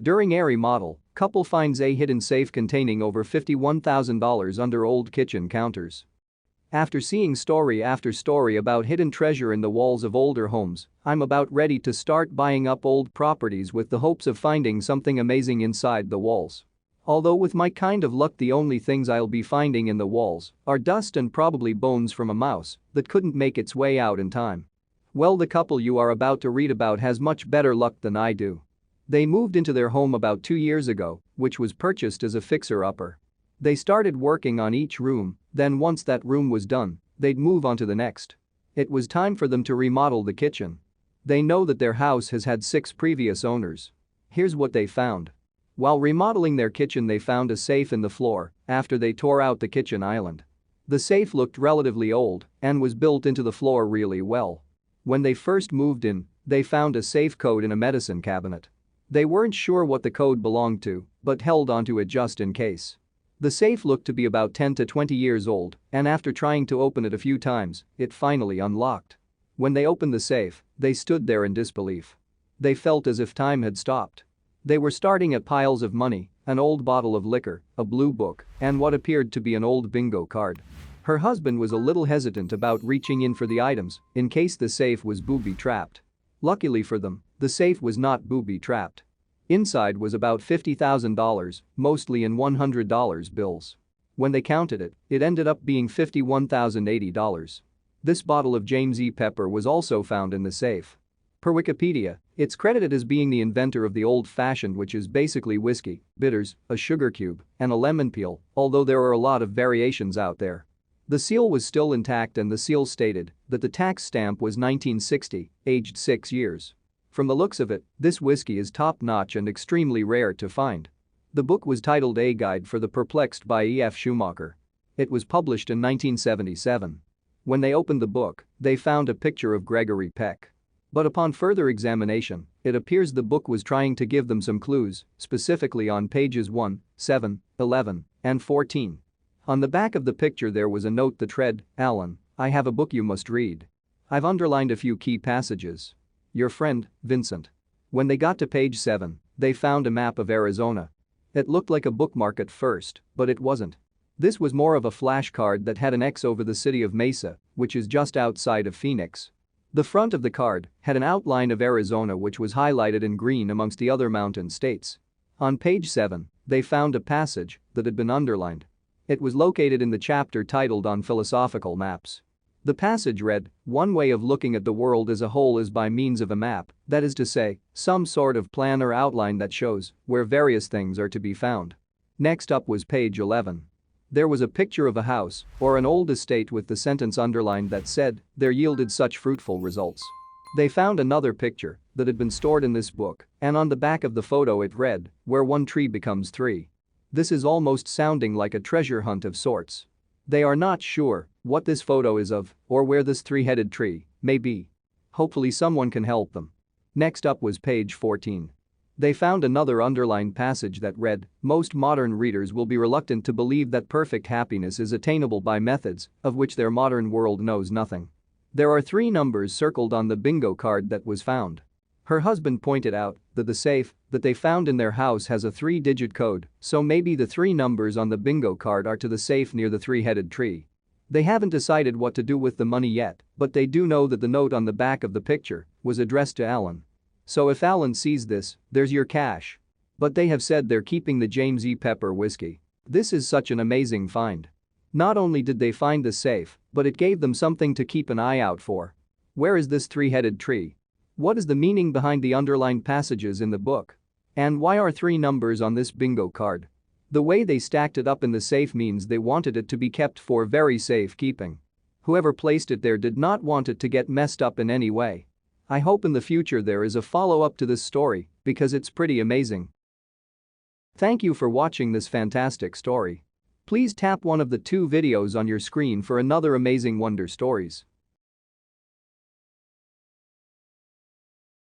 During a remodel, couple finds a hidden safe containing over $51,000 under old kitchen counters. After seeing story after story about hidden treasure in the walls of older homes, I'm about ready to start buying up old properties with the hopes of finding something amazing inside the walls. Although with my kind of luck the only things I'll be finding in the walls are dust and probably bones from a mouse that couldn't make its way out in time. Well, the couple you are about to read about has much better luck than I do. They moved into their home about 2 years ago, which was purchased as a fixer-upper. They started working on each room, then once that room was done, they'd move on to the next. It was time for them to remodel the kitchen. They know that their house has had 6 previous owners. Here's what they found. While remodeling their kitchen, they found a safe in the floor after they tore out the kitchen island. The safe looked relatively old and was built into the floor really well. When they first moved in, they found a safe code in a medicine cabinet. They weren't sure what the code belonged to, but held onto it just in case. The safe looked to be about 10 to 20 years old, and after trying to open it a few times, it finally unlocked. When they opened the safe, they stood there in disbelief. They felt as if time had stopped. They were starting at piles of money, an old bottle of liquor, a blue book, and what appeared to be an old bingo card. Her husband was a little hesitant about reaching in for the items in case the safe was booby-trapped. Luckily for them, the safe was not booby-trapped. Inside was about $50,000, mostly in $100 bills. When they counted it, it ended up being $51,080. This bottle of James E. Pepper was also found in the safe. Per Wikipedia, it's credited as being the inventor of the old-fashioned, which is basically whiskey, bitters, a sugar cube, and a lemon peel, although there are a lot of variations out there. The seal was still intact and the seal stated that the tax stamp was 1960, aged 6 years. From the looks of it, this whiskey is top-notch and extremely rare to find. The book was titled A Guide for the Perplexed by E.F. Schumacher. It was published in 1977. When they opened the book, they found a picture of Gregory Peck. But upon further examination, it appears the book was trying to give them some clues, specifically on pages 1, 7, 11, and 14. On the back of the picture there was a note that read, "Alan, I have a book you must read. I've underlined a few key passages. Your friend, Vincent." When they got to page 7, they found a map of Arizona. It looked like a bookmark at first, but it wasn't. This was more of a flashcard that had an X over the city of Mesa, which is just outside of Phoenix. The front of the card had an outline of Arizona which was highlighted in green amongst the other mountain states. On page 7, they found a passage that had been underlined. It was located in the chapter titled On Philosophical Maps. The passage read, "One way of looking at the world as a whole is by means of a map, that is to say, some sort of plan or outline that shows where various things are to be found." Next up was page 11. There was a picture of a house or an old estate with the sentence underlined that said, "There yielded such fruitful results." They found another picture that had been stored in this book, and on the back of the photo it read, "Where one tree becomes 3. This is almost sounding like a treasure hunt of sorts. They are not sure what this photo is of or where this 3-headed tree may be. Hopefully someone can help them. Next up was page 14. They found another underlined passage that read, "Most modern readers will be reluctant to believe that perfect happiness is attainable by methods of which their modern world knows nothing." There are 3 numbers circled on the bingo card that was found. Her husband pointed out that the safe that they found in their house has a 3-digit code, so maybe the 3 numbers on the bingo card are to the safe near the 3-headed tree. They haven't decided what to do with the money yet, but they do know that the note on the back of the picture was addressed to Alan. So if Alan sees this, there's your cash. But they have said they're keeping the James E. Pepper whiskey. This is such an amazing find. Not only did they find the safe, but it gave them something to keep an eye out for. Where is this 3-headed tree? What is the meaning behind the underlined passages in the book? And why are 3 numbers on this bingo card? The way they stacked it up in the safe means they wanted it to be kept for very safe keeping. Whoever placed it there did not want it to get messed up in any way. I hope in the future there is a follow-up to this story because it's pretty amazing. Thank you for watching this fantastic story. Please tap one of the 2 videos on your screen for another amazing Wonder Stories.